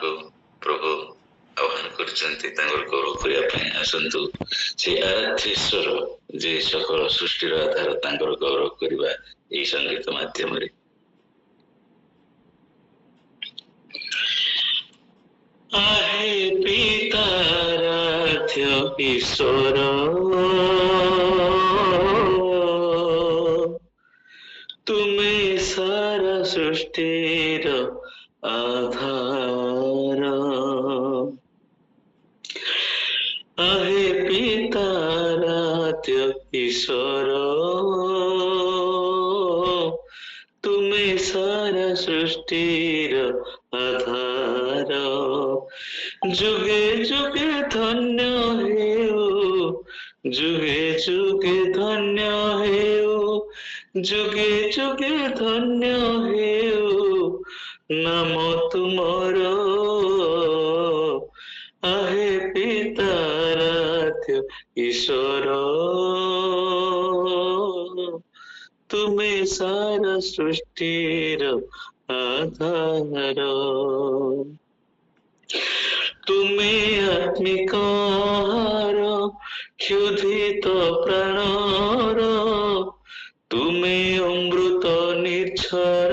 ଆପଣଙ୍କୁ ପ୍ରଭୁ ଆହ୍ୱାନ କରିଛନ୍ତି ତାଙ୍କର ଗୌରବ କରିବା ପାଇଁ। ଆସନ୍ତୁ ସେ ଆରାଧ୍ୟେଶ୍ୱର ଯେ ସକଳ ସୃଷ୍ଟିର ଆଧାର ତାଙ୍କର ଗୌରବ କରିବା ଏହି ସଙ୍ଗୀତ ମାଧ୍ୟମରେ। आहे पिताराध्य ईश्वर तुमे सारा सृष्टिर आधार। आहे पिताराध्य ईश्वर तुमे सारा सृष्टिर आधार। जुगे जुगे धन्य हेउ जुगे जुगे धन्य हेउ जुगे जुगे धन्य हेउ नाम तुमर। आहे पिताराध्य ईश्वर तुमे सारा सृष्टिर आधार। तुमे आत्मिक आहार क्षुधित प्राणर तुमे अमृत निर्झर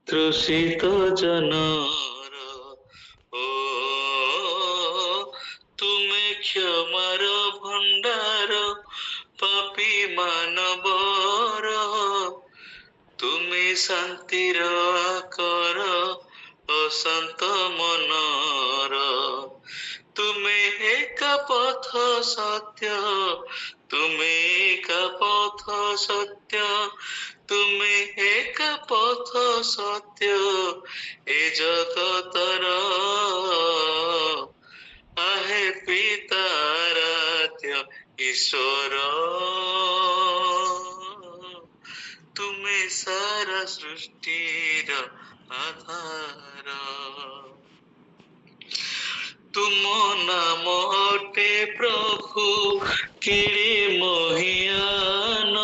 तृषित जनर। ओ तुमे क्षमार भंडार पापी मानवर तुमे शांतिर आकर अशांत मनर। तुमे एक पथ सत्य तुमे एक पथ सत्य तुमे एक पथ सत्य ए जगतर। आहे पिताराध्य ईश्वर तुमे सारा सृष्टिर आधार। तुम नाम अटे प्रभु केड़े महियान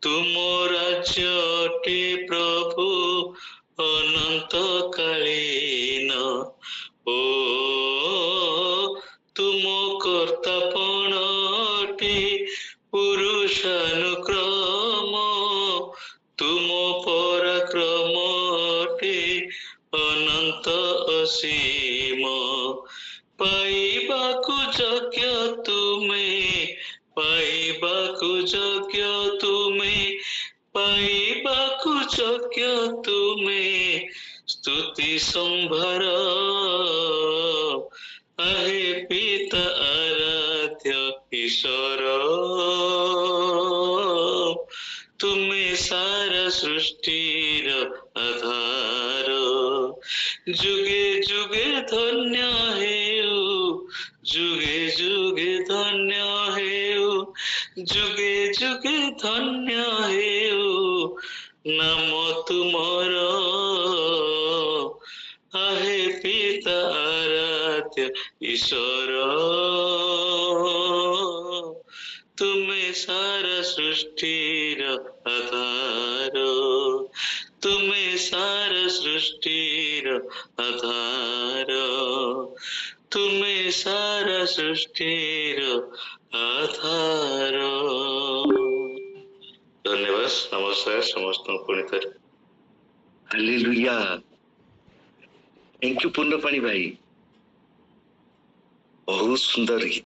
तुम राज्य अटे प्रभु अनंत कालीन। ओ तुम कर्तापण अटे पुरुषानुक्रम तुम पराक्रम अटे अनंत असीम। पाइबाकु योग्य तुमे पाइबाकु योग्य तुमे पाइबाकु योग्य तुमे स्तुति संभार। आहे पिता आराध्य ईश्वर तुमे सारा सृष्टिर आधार। जुगे जुगे धन्य हेउ जुगे जुगे धन्य हेउ जुगे जुगे धन्य हेउ नाम तुमर। आहे पिता आराध्य ईश्वर तुमे सारा सृष्टिर आधार। तुमे सारा सृष्टिर आधार तुमे सारा सृष्टिर आधार। धन्यवाद नमस्कार समस्त पुणी थर। हालेलुया। थैंक यू पूर्ण पाणी भाई, बहुत सुंदर गीत।